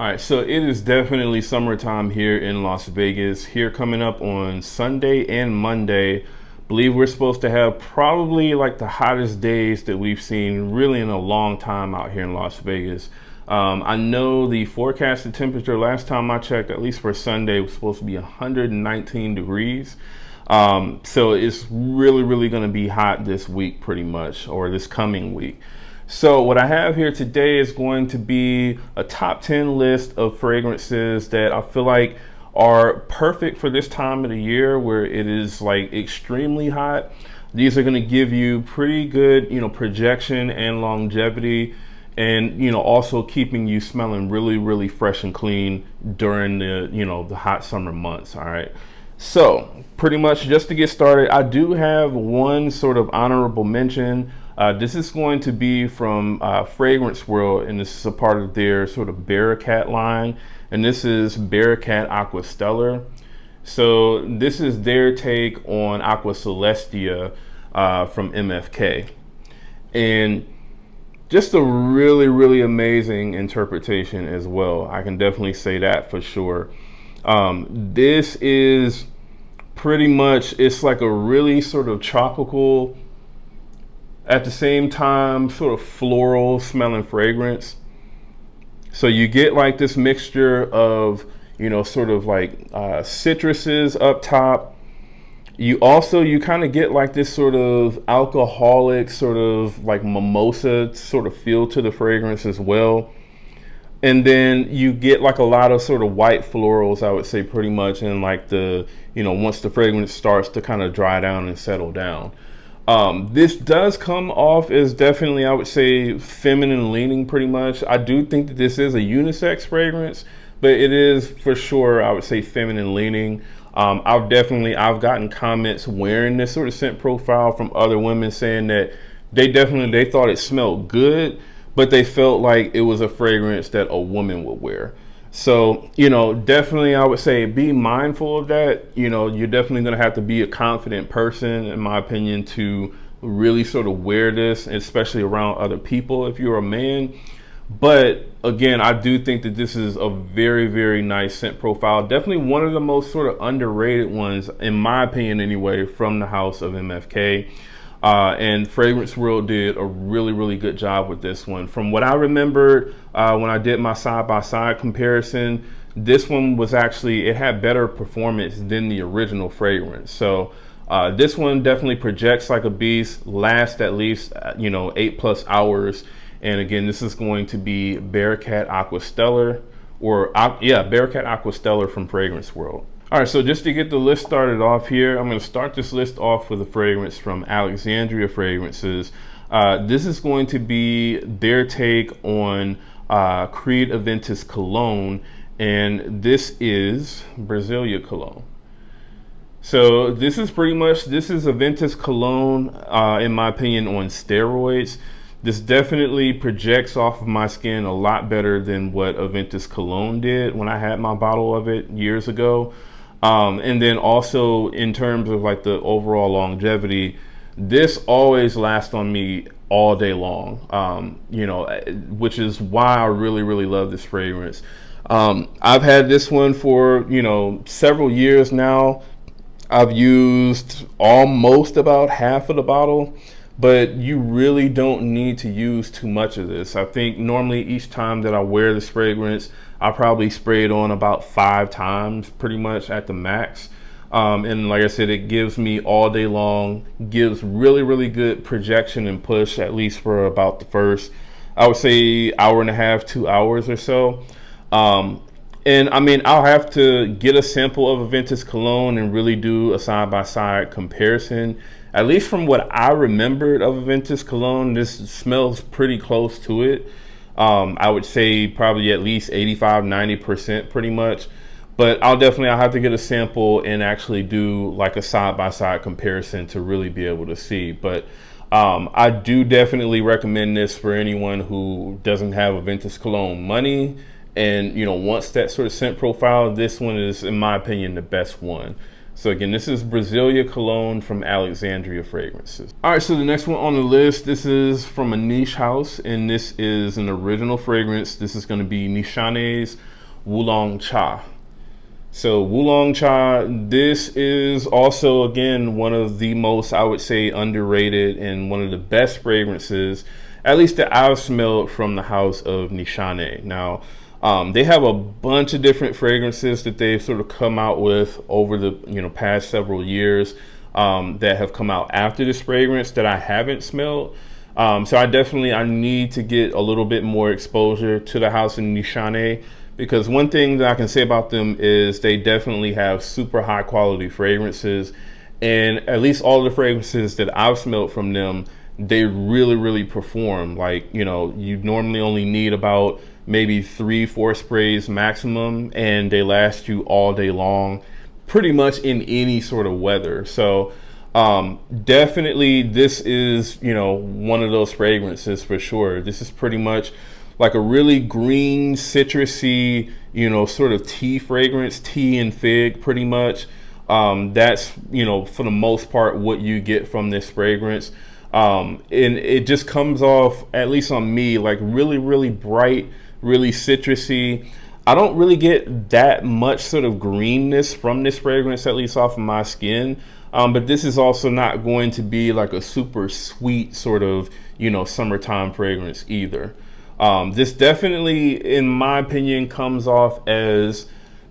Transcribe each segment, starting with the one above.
All right, so it is definitely summertime here in Las Vegas. Here coming up on Sunday and Monday. Believe we're supposed to have probably like the hottest days that we've seen really in a long time out here in Las Vegas. I know the forecasted temperature last time I checked, at least for Sunday, was supposed to be 119 degrees. So it's really going to be hot this week pretty much, or this coming week. So what I have here today is going to be a top 10 list of fragrances that I feel like are perfect for this time of the year where it is like extremely hot. These are going to give you pretty good, projection and longevity, and, also keeping you smelling really fresh and clean during the hot summer months. All right. So pretty much just to get started, I do have one sort of honorable mention. This is going to be from Fragrance World, and this is a part of their sort of Bearcat line, and this is Bearcat Aqua Stellar. So this is their take on Aqua Celestia from MFK, and just a really amazing interpretation as well. I can definitely say that for sure. This is pretty much, it's like a really sort of tropical, at the same time sort of floral smelling fragrance. So you get like this mixture of sort of like citruses up top. You kind of get like this sort of alcoholic, sort of like mimosa sort of feel to the fragrance as well. And then you get like a lot of sort of white florals, I would say, pretty much, and like the once the fragrance starts to kind of dry down and settle down. This does come off as definitely, I would say, feminine leaning pretty much. I do think that this is a unisex fragrance, but it is for sure, I would say, feminine leaning. I've gotten comments wearing this sort of scent profile from other women saying that they thought it smelled good, but they felt like it was a fragrance that a woman would wear. So, definitely I would say be mindful of that. You're definitely going to have to be a confident person, in my opinion, to really sort of wear this, especially around other people if you're a man. But again, I do think that this is a very nice scent profile. Definitely one of the most sort of underrated ones, in my opinion anyway, from the house of MFK. And Fragrance World did a really good job with this one. From what I remembered when I did my side-by-side comparison, this one was actually, it had better performance than the original fragrance. So this one definitely projects like a beast, lasts at least 8+ hours. And again, this is going to be Bearcat Aqua Stellar, Bearcat Aqua Stellar from Fragrance World. All right, so just to get the list started off here, I'm going to start this list off with a fragrance from Alexandria Fragrances. This is going to be their take on Creed Aventus Cologne, and this is Brasilia Cologne. So this is Aventus Cologne, in my opinion, on steroids. This definitely projects off of my skin a lot better than what Aventus Cologne did when I had my bottle of it years ago. And then also in terms of like the overall longevity, this always lasts on me all day long, which is why I really love this fragrance. I've had this one for, several years now. I've used almost about half of the bottle, but you really don't need to use too much of this. I think normally each time that I wear this fragrance, I probably spray it on about 5 times pretty much at the max. And like I said, it gives me all day long, gives really good projection and push, at least for about the first, I would say, hour and a half, 2 hours or so. And I mean, I'll have to get a sample of Aventus Cologne and really do a side-by-side comparison. At least from what I remembered of Aventus Cologne, this smells pretty close to it. I would say probably at least 85-90% pretty much. But I'll have to get a sample and actually do like a side-by-side comparison to really be able to see. But I do definitely recommend this for anyone who doesn't have Aventus Cologne money and wants that sort of scent profile. This one is, in my opinion, the best one. So again, this is Brasilia Cologne from Alexandria Fragrances. All right, so the next one on the list, this is from a niche house, and this is an original fragrance. This is going to be Nishane's Wulong Cha. So Wulong Cha, this is also, again, one of the most, I would say, underrated and one of the best fragrances, at least that I've smelled from the house of Nishane. Now, they have a bunch of different fragrances that they've sort of come out with over the past several years that have come out after this fragrance that I haven't smelled. So I need to get a little bit more exposure to the house of Nishane, because one thing that I can say about them is they definitely have super high quality fragrances, and at least all the fragrances that I've smelled from them, they really perform. Like, you normally only need about maybe 3-4 sprays maximum, and they last you all day long, pretty much in any sort of weather. So definitely this is, one of those fragrances for sure. This is pretty much like a really green, citrusy, sort of tea fragrance, tea and fig pretty much. That's, for the most part what you get from this fragrance. And it just comes off, at least on me, like really bright, really citrusy. I don't really get that much sort of greenness from this fragrance, at least off of my skin. But this is also not going to be like a super sweet sort of, summertime fragrance either. This definitely, in my opinion, comes off as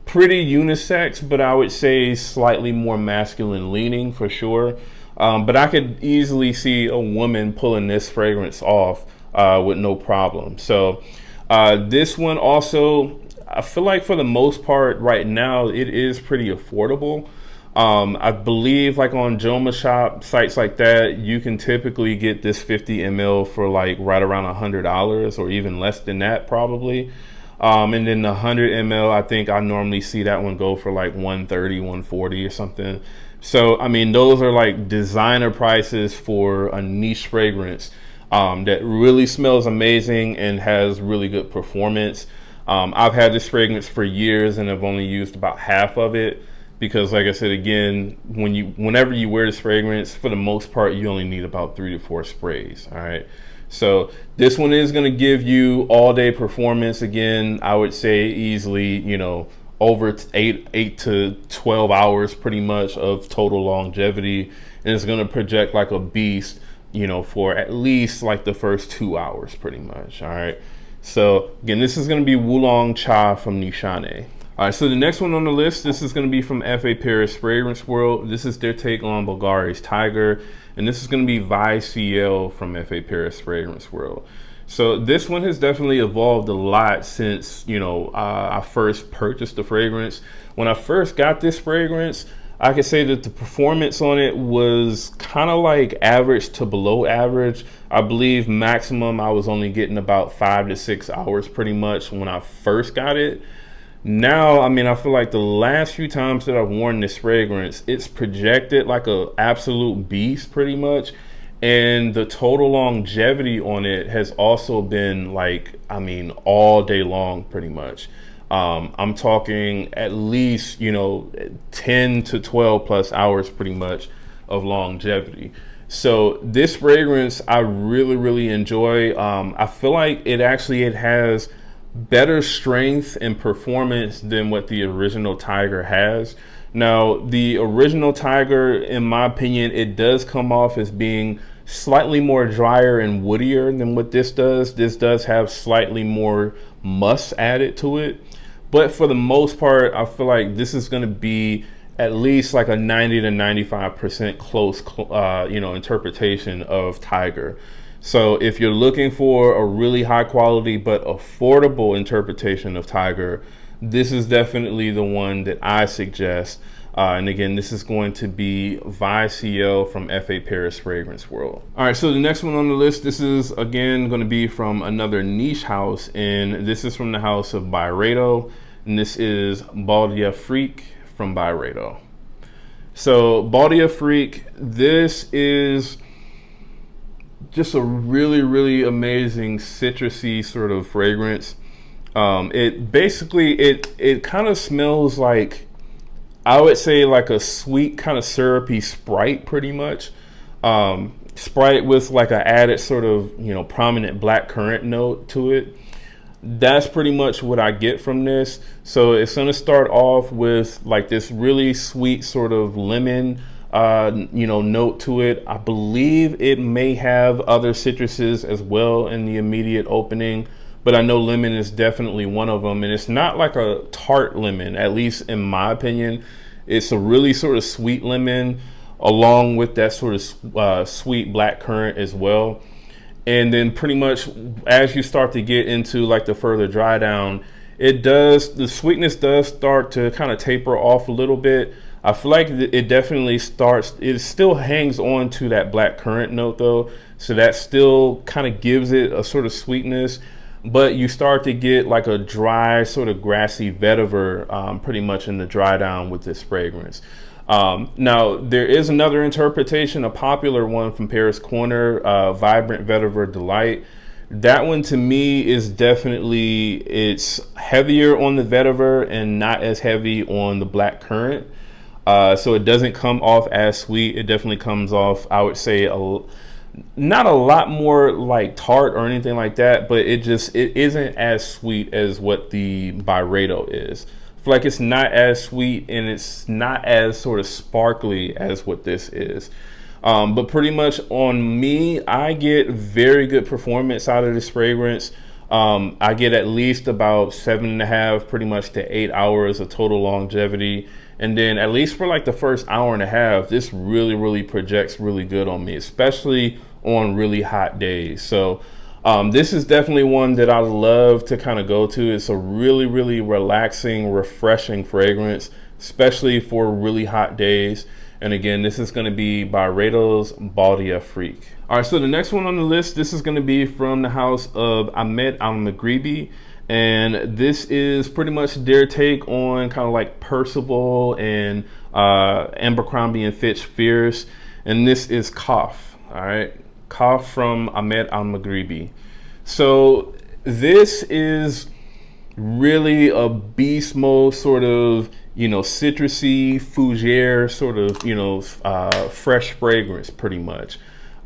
pretty unisex, but I would say slightly more masculine leaning for sure. But I could easily see a woman pulling this fragrance off with no problem. So this one also, I feel like for the most part right now, it is pretty affordable. I believe like on Joma Shop, sites like that, you can typically get this 50 ml for like right around $100 or even less than that probably. And then the 100 ml, I think I normally see that one go for like 130, 140 or something. So, I mean, those are like designer prices for a niche fragrance that really smells amazing and has really good performance. I've had this fragrance for years and I've only used about half of it, because like I said, again, whenever you wear this fragrance, for the most part, you only need about 3 to 4 sprays. All right. So this one is going to give you all day performance. Again, I would say easily, over 8 to 12 hours pretty much of total longevity. And it's going to project like a beast, for at least like the first 2 hours pretty much. All right. So again, this is going to be Wulong Cha from Nishane. All right, so the next one on the list, this is going to be from F.A. Paris Fragrance World. This is their take on Bulgari's Tiger, and this is going to be Vie Ciel from F.A. Paris Fragrance World. So this one has definitely evolved a lot since, I first purchased the fragrance. When I first got this fragrance, I could say that the performance on it was kind of like average to below average. I believe maximum I was only getting about 5 to 6 hours pretty much when I first got it. Now, I mean, I feel like the last few times that I've worn this fragrance, it's projected like a absolute beast pretty much. And the total longevity on it has also been like, I mean, all day long pretty much. I'm talking at least, 10 to 12 plus hours pretty much of longevity. So this fragrance I really enjoy. I feel like it has better strength and performance than what the original Tiger has. Now, the original Tiger, in my opinion, it does come off as being slightly more drier and woodier than what this does. This does have slightly more musk added to it. But for the most part, I feel like this is going to be at least like a 90 to 95% close, interpretation of Tiger. So if you're looking for a really high quality but affordable interpretation of Tiger, this is definitely the one that I suggest. And again, this is going to be Vie Ciel from F.A. Paris Fragrance World. All right, so the next one on the list, this is again going to be from another niche house, and this is from the house of Byredo, and this is Bal D'Afrique from Byredo. So Bal D'Afrique, this is just a really amazing citrusy sort of fragrance. It basically, it kind of smells like I would say like a sweet kind of syrupy Sprite, pretty much. Sprite with like a added sort of, you know, prominent black currant note to it. That's pretty much what I get from this. So it's going to start off with like this really sweet sort of lemon, you know, note to it. I believe it may have other citruses as well in the immediate opening, but I know lemon is definitely one of them. And it's not like a tart lemon, at least in my opinion. It's a really sort of sweet lemon along with that sort of sweet black currant as well. And then pretty much as you start to get into like the further dry down, the sweetness does start to kind of taper off a little bit. I feel like it definitely it still hangs on to that black currant note though. So that still kind of gives it a sort of sweetness, but you start to get like a dry sort of grassy vetiver pretty much in the dry down with this fragrance. Now there is another interpretation, a popular one from Paris Corner, Vibrant Vetiver Delight. That one to me is definitely, it's heavier on the vetiver and not as heavy on the black currant. So it doesn't come off as sweet. It definitely comes off, I would say, not a lot more like tart or anything like that, but it isn't as sweet as what the Byredo is. I feel like it's not as sweet and it's not as sort of sparkly as what this is. But pretty much on me, I get very good performance out of this fragrance. I get at least about 7.5 pretty much to 8 hours of total longevity. And then at least for like the first hour and a half, this really projects really good on me, especially on really hot days. So this is definitely one that I love to kind of go to. It's a really relaxing, refreshing fragrance, especially for really hot days. And again, this is going to be Byredo's Bal D'Afrique. All right, so the next one on the list, this is going to be from the house of Ahmed Al-Maghribi. And this is pretty much their take on kind of like Percival and Abercrombie and Fitch Fierce. And this is Kaaf, all right? Kaaf from Ahmed Al-Maghribi. So this is really a beast mode sort of, you know, citrusy, fougere sort of, you know, fresh fragrance pretty much.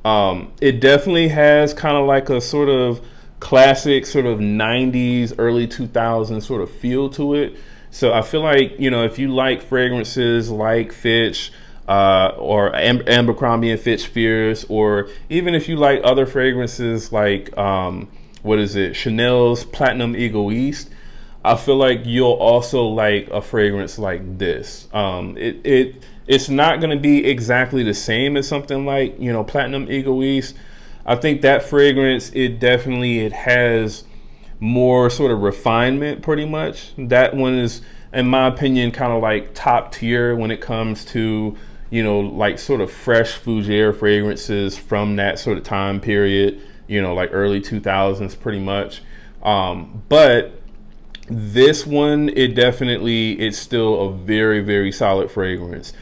It definitely has kind of like a sort of classic sort of 90s, early 2000s sort of feel to it. So I feel like, you know, if you like fragrances like Fitch, or Abercrombie and Fitch Fierce, or even if you like other fragrances like Chanel's Platinum Egoiste, I feel like you'll also like a fragrance like this. It's not going to be exactly the same as something like, you know, Platinum Egoiste. I think that fragrance, it has more sort of refinement pretty much. That one is, in my opinion, kind of like top tier when it comes to, you know, like sort of fresh fougere fragrances from that sort of time period, you know, like early 2000s pretty much. But this one, it's still a very solid fragrance.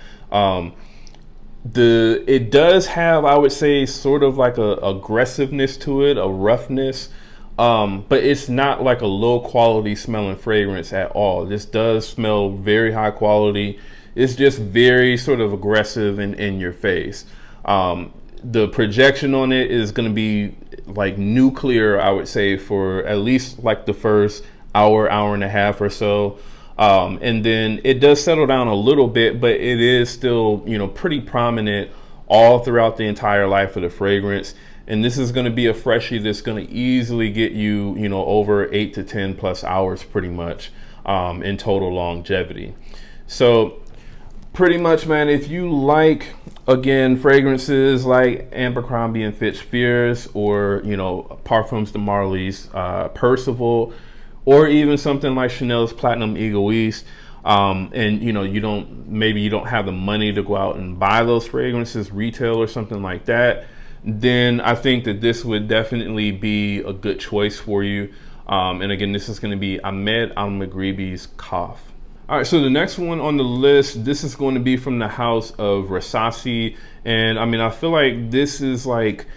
It does have, I would say, sort of like a aggressiveness to it, a roughness, but it's not like a low quality smelling fragrance at all. This does smell very high quality. It's just very sort of aggressive and in your face. The projection on it is going to be like nuclear, I would say, for at least like the first hour and a half or so. And then it does settle down a little bit, but it is still, you know, pretty prominent all throughout the entire life of the fragrance. And this is going to be a freshie that's going to easily get you, you know, over 8 to 10 plus hours pretty much in total longevity. So pretty much, man, if you like, again, fragrances like Abercrombie and Fitch Fierce, or, you know, Parfums de Marly's Percival, or even something like Chanel's Platinum Egoiste, and you know, you don't have the money to go out and buy those fragrances retail or something like that, then I think that this would definitely be a good choice for you. And again, this is going to be Ahmed Al-Maghribi's Kaaf. All right, so the next one on the list, this is going to be from the house of Rasasi. And I mean, I feel like this is like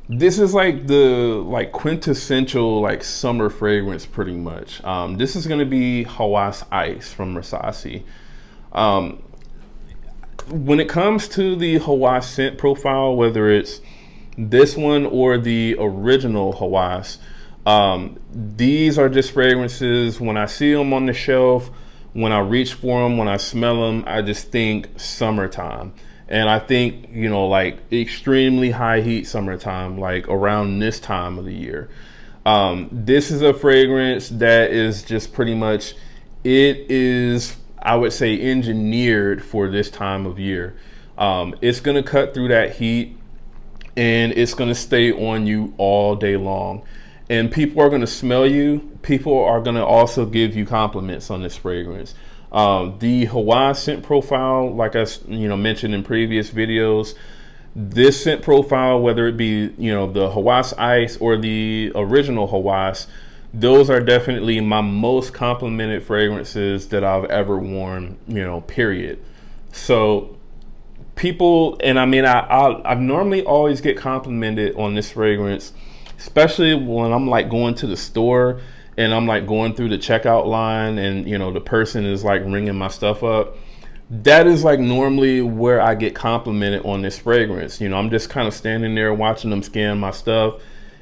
the quintessential like summer fragrance pretty much. This is going to be Hawas Ice from Rasasi. When it comes to the Hawas scent profile, whether it's this one or the original Hawas, these are just fragrances. When I see them on the shelf, when I reach for them, when I smell them, I just think summertime. And I think, you know, like extremely high heat summertime, like around this time of the year. This is a fragrance that is just pretty much, it is, I would say, engineered for this time of year. It's going to cut through that heat, and it's going to stay on you all day long. And people are going to smell you. People are going to also give you compliments on this fragrance. The Hawas scent profile, like I mentioned in previous videos, this scent profile, whether it be, you know, the Hawas Ice or the original Hawas, those are definitely my most complimented fragrances that I've ever worn, you know, period. So people, and I mean, I normally always get complimented on this fragrance, especially when I'm like going to the store and I'm like going through the checkout line and, you know, the person is like ringing my stuff up. That is like normally where I get complimented on this fragrance. You know, I'm just kind of standing there watching them scan my stuff,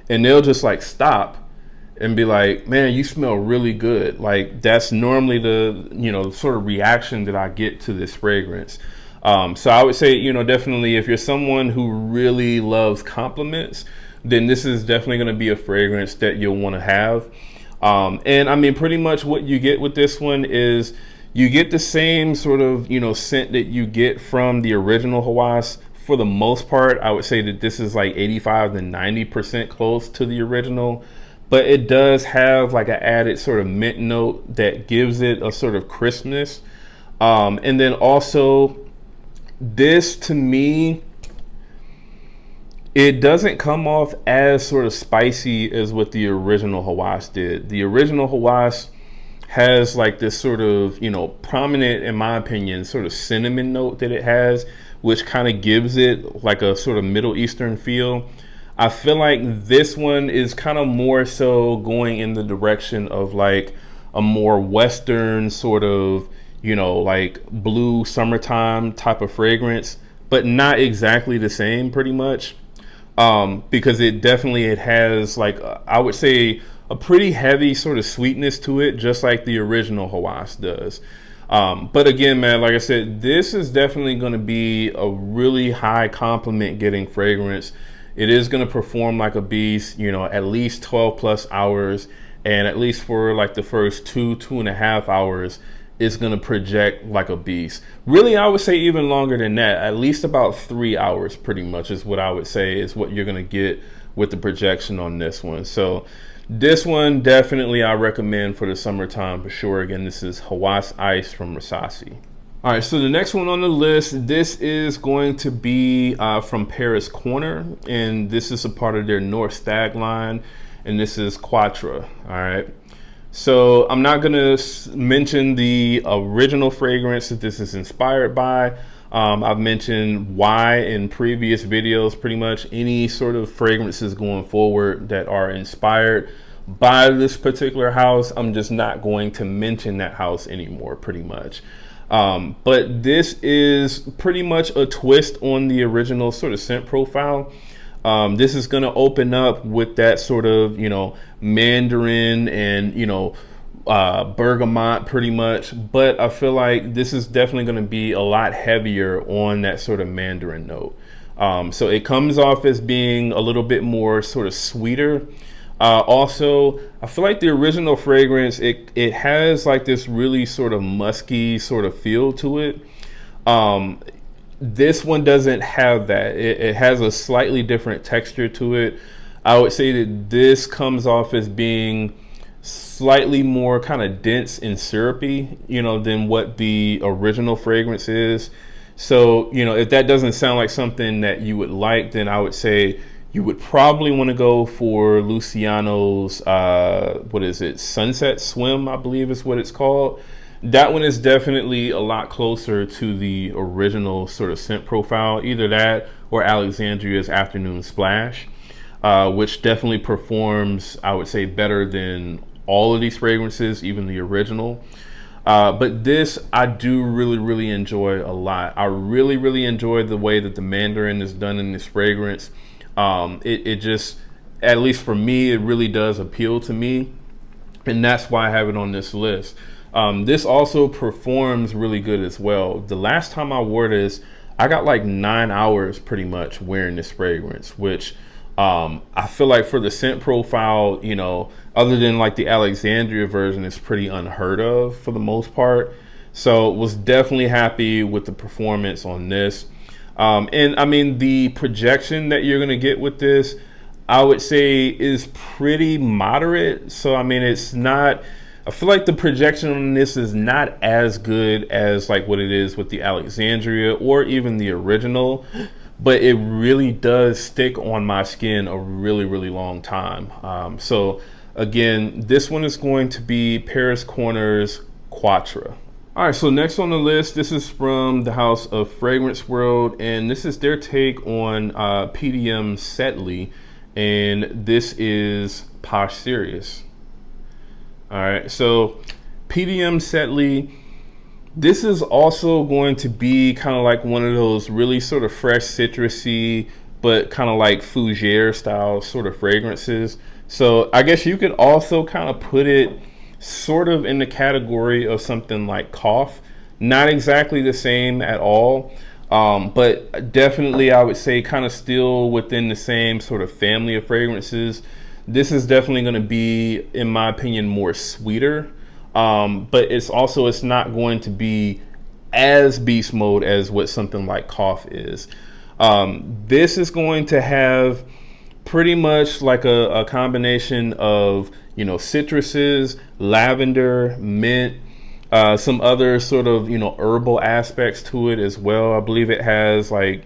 and they'll just like stop and be like, man, you smell really good. Like, that's normally the, you know, sort of reaction that I get to this fragrance. So I would say, you know, definitely if you're someone who really loves compliments, then this is definitely going to be a fragrance that you'll want to have. And I mean, pretty much what you get with this one is you get the same sort of, you know, scent that you get from the original Hawas. For the most part, I would say that this is like 85 to 90% close to the original, but it does have like an added sort of mint note that gives it a sort of crispness. And then also, this to me, it doesn't come off as sort of spicy as what the original Hawas did. The original Hawas has like this sort of, you know, prominent, in my opinion, sort of cinnamon note that it has, which kind of gives it like a sort of Middle Eastern feel. I feel like this one is kind of more so going in the direction of like a more Western sort of, you know, like blue summertime type of fragrance, but not exactly the same pretty much. Because it has like, I would say, a pretty heavy sort of sweetness to it, just like the original Hawas does. But again, man, like I said, this is definitely going to be a really high compliment getting fragrance. It is going to perform like a beast, you know, at least 12 plus hours, and at least for like the first 2.5 hours, it's going to project like a beast. Really, I would say even longer than that, at least about 3 hours pretty much is what I would say is what you're going to get with the projection on this one. So this one definitely I recommend for the summertime for sure. Again, this is Hawas Ice from Rasasi. All right, so the next one on the list, this is going to be from Paris Corner, and this is a part of their North Stag line, and this is Quatre. All right. So I'm not going to mention the original fragrance that this is inspired by. I've mentioned why in previous videos. Pretty much any sort of fragrances going forward that are inspired by this particular house, I'm just not going to mention that house anymore, pretty much. But this is pretty much a twist on the original sort of scent profile. This is going to open up with that sort of, you know, mandarin and, you know, bergamot pretty much, but I feel like this is definitely going to be a lot heavier on that sort of mandarin note. So it comes off as being a little bit more sort of sweeter. Also, I feel like the original fragrance, it has like this really sort of musky sort of feel to it. This one doesn't have that. It has a slightly different texture to it. I would say that this comes off as being slightly more kind of dense and syrupy, you know, than what the original fragrance is. So, you know, if that doesn't sound like something that you would like, then I would say you would probably want to go for Luciano's, what is it? Sunset Swim, I believe is what it's called. That one is definitely a lot closer to the original sort of scent profile, either that or Alexandria's Afternoon Splash, which definitely performs, I would say, better than all of these fragrances, even the original. But this I do really enjoy a lot. I really enjoy the way that the mandarin is done in this fragrance. It just, at least for me, it really does appeal to me, and that's why I have it on this list. This also performs really good as well. The last time I wore this, I got like 9 hours pretty much wearing this fragrance, which I feel like for the scent profile, you know, other than like the Alexandria version, it's pretty unheard of for the most part. So was definitely happy with the performance on this. And I mean, the projection that you're gonna get with this, I would say, is pretty moderate. So I mean, it's not, I feel like the projection on this is not as good as like what it is with the Alexandria or even the original, but it really does stick on my skin a really long time. So again, this one is going to be Paris Corner's Quatre. All right, so next on the list, this is from the House of Fragrance World, and this is their take on PDM Setli, and this is Posh Sirius. All right, so PDM Setli, this is also going to be kind of like one of those really sort of fresh, citrusy, but kind of like fougere style sort of fragrances. So I guess you could also kind of put it sort of in the category of something like Kaaf. Not exactly the same at all, but definitely I would say kind of still within the same sort of family of fragrances. This is definitely going to be, in my opinion, more sweeter, but it's not going to be as beast mode as what something like Kaaf is. This is going to have pretty much like a combination of, you know, citruses, lavender, mint, some other sort of, you know, herbal aspects to it as well. I believe it has like,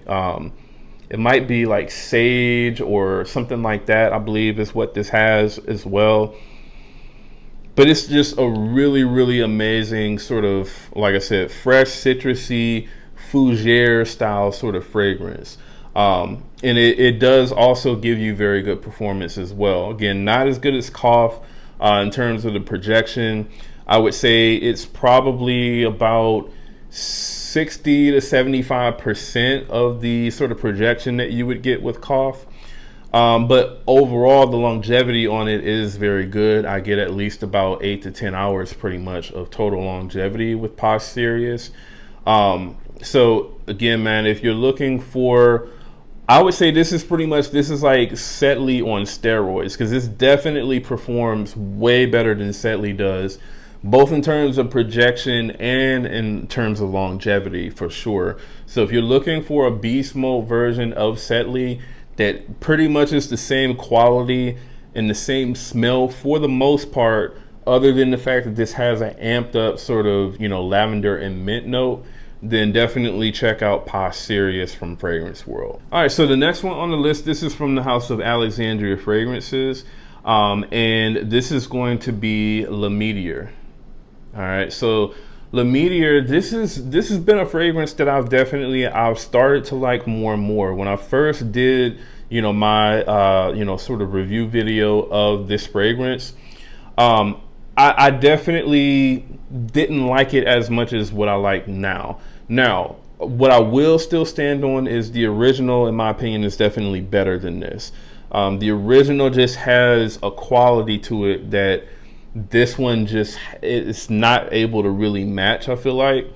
it might be like sage or something like that, I believe is what this has as well. But it's just a really amazing sort of, like I said, fresh, citrusy, fougere style sort of fragrance. And it does also give you very good performance as well. Again, not as good as Kaaf in terms of the projection. I would say it's probably about 60 to 75% of the sort of projection that you would get with Kaaf. But overall, the longevity on it is very good. I get at least about 8 to 10 hours pretty much of total longevity with Posh Sirius. So again, man, if you're looking for, I would say this is like Setli on steroids, because this definitely performs way better than Setli does, both in terms of projection and in terms of longevity for sure. So if you're looking for a beast mode version of Setli that pretty much is the same quality and the same smell for the most part, other than the fact that this has an amped up sort of, you know, lavender and mint note, then definitely check out Posh Sirius from Fragrance World. All right, so the next one on the list, this is from the House of Alexandria Fragrances, and this is going to be Le Meteore. All right, so Le Meteore, this has been a fragrance that I've started to like more and more. When I first did, you know, my you know, sort of review video of this fragrance, I definitely didn't like it as much as what I like now. Now, what I will still stand on is the original, in my opinion, is definitely better than this. The original just has a quality to it that this one just is not able to really match, I feel like.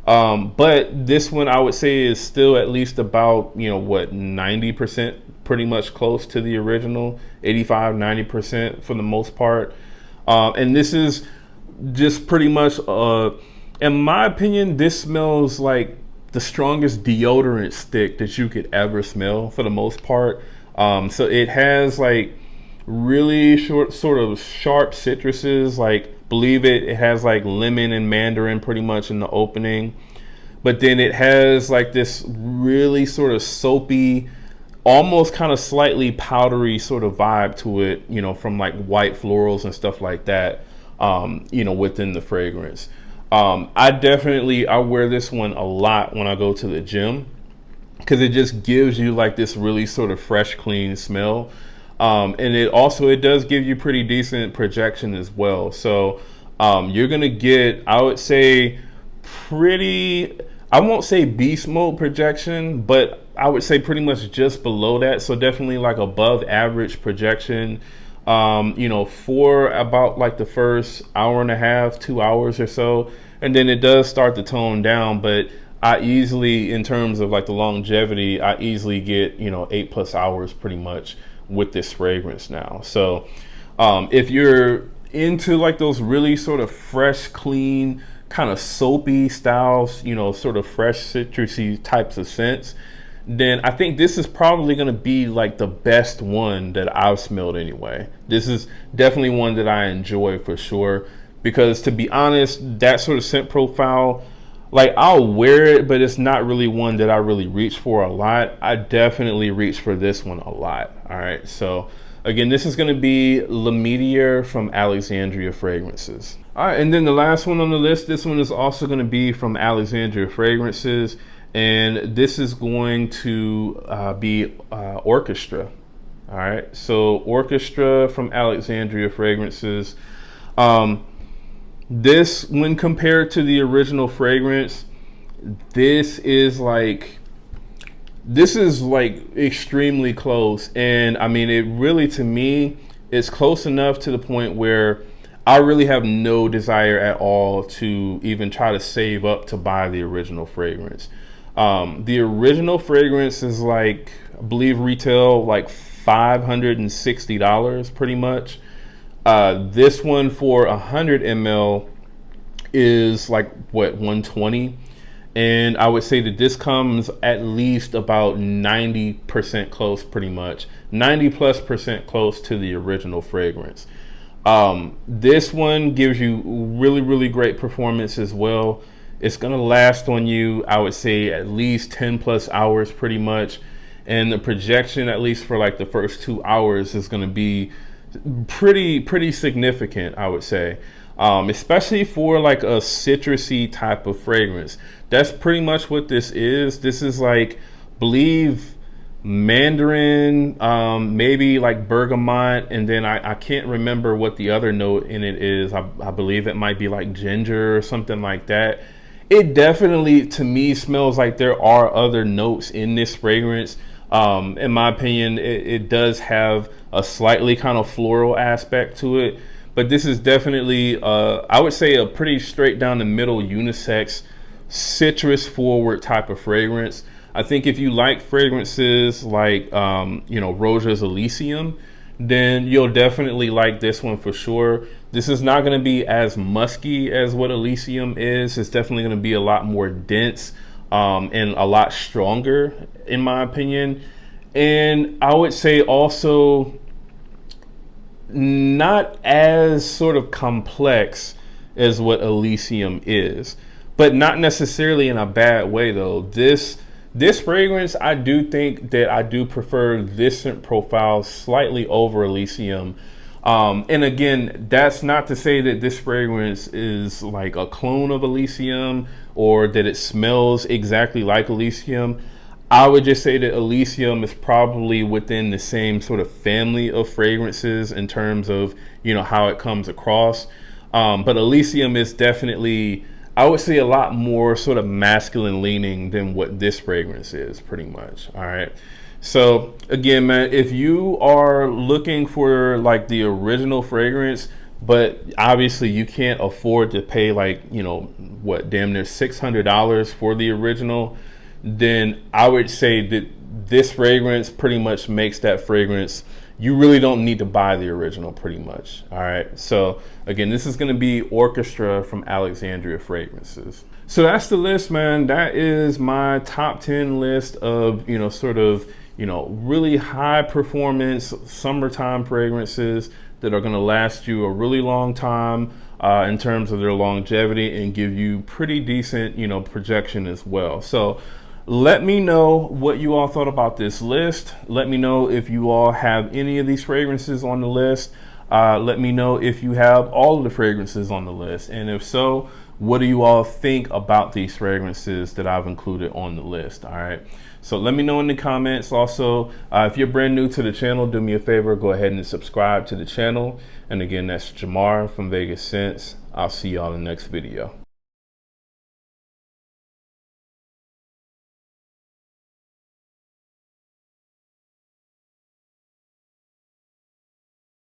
But this one I would say is still at least about, you know, what, 90%, pretty much close to the original, 85, 90% for the most part. And this is just pretty much, in my opinion, this smells like the strongest deodorant stick that you could ever smell for the most part. So it has like really sort of sharp citruses, like believe it has like lemon and mandarin pretty much in the opening. But then it has like this really sort of soapy, almost kind of slightly powdery sort of vibe to it, you know, from like white florals and stuff like that, you know, within the fragrance. I wear this one a lot when I go to the gym, because it just gives you like this really sort of fresh, clean smell. And it does give you pretty decent projection as well. So You're gonna get, I would say, pretty, I won't say beast mode projection, but I would say pretty much just below that. So definitely like above average projection, you know, for about like the first hour and a half, 2 hours or so. And then it does start to tone down, but I easily, in terms of like the longevity, I easily get, you know, 8+ hours pretty much with this fragrance now. So if you're into like those really sort of fresh, clean, kind of soapy styles, you know, sort of fresh citrusy types of scents, then I think this is probably going to be like the best one that I've smelled anyway. This is definitely one that I enjoy for sure, because to be honest, that sort of scent profile, like I'll wear it, but it's not really one that I really reach for a lot. I definitely reach for this one a lot. All right, so again, this is going to be Le Meteore from Alexandria Fragrances. All right, and then the last one on the list, this one is also going to be from Alexandria Fragrances, and this is going to be Orchestra. All right, so Orchestra from Alexandria Fragrances. This, when compared to the original fragrance, this is like extremely close. And I mean, it really, to me, is close enough to the point where I really have no desire at all to even try to save up to buy the original fragrance. The original fragrance is like, I believe retail like $560 pretty much. This one for 100 ml is like what, 120, and I would say that this comes at least about 90% close, pretty much 90+% close to the original fragrance. This one gives you really great performance as well. It's gonna last on you, I would say, at least 10+ hours pretty much, and the projection, at least for like the first 2 hours, is gonna be pretty significant, I would say, especially for like a citrusy type of fragrance. That's pretty much what this is. This is like, believe mandarin, maybe like bergamot, and then I can't remember what the other note in it is. I believe it might be like ginger or something like that. It definitely, to me, smells like there are other notes in this fragrance. In my opinion, it does have a slightly kind of floral aspect to it, but this is definitely, I would say, a pretty straight down the middle, unisex, citrus forward type of fragrance. I think if you like fragrances like, you know, Roja's Elysium, then you'll definitely like this one for sure. This is not going to be as musky as what Elysium is. It's definitely going to be a lot more dense, and a lot stronger, in my opinion. And I would say also not as sort of complex as what Elysium is, but not necessarily in a bad way though. This fragrance, I do think that I do prefer this scent profile slightly over Elysium. And again, that's not to say that this fragrance is like a clone of Elysium or that it smells exactly like Elysium. I would just say that Elysium is probably within the same sort of family of fragrances in terms of, you know, how it comes across. But Elysium is definitely, I would say, a lot more sort of masculine leaning than what this fragrance is, pretty much. All right. So again, man, if you are looking for like the original fragrance, but obviously you can't afford to pay like, you know, what, damn near $600 for the original, then I would say that this fragrance pretty much makes that fragrance. You really don't need to buy the original, pretty much. All right. So again, this is going to be Orchestra from Alexandria Fragrances. So that's the list, man. That is my top 10 list of, you know, sort of, you know, really high performance summertime fragrances that are going to last you a really long time in terms of their longevity and give you pretty decent, you know, projection as well. So let me know what you all thought about this list. Let me know if you all have any of these fragrances on the list. Let me know if you have all of the fragrances on the list. And if so, what do you all think about these fragrances that I've included on the list? All right. So let me know in the comments. Also, if you're brand new to the channel, do me a favor, go ahead and subscribe to the channel. And again, that's Jamar from Vegas Scents. I'll see y'all in the next video.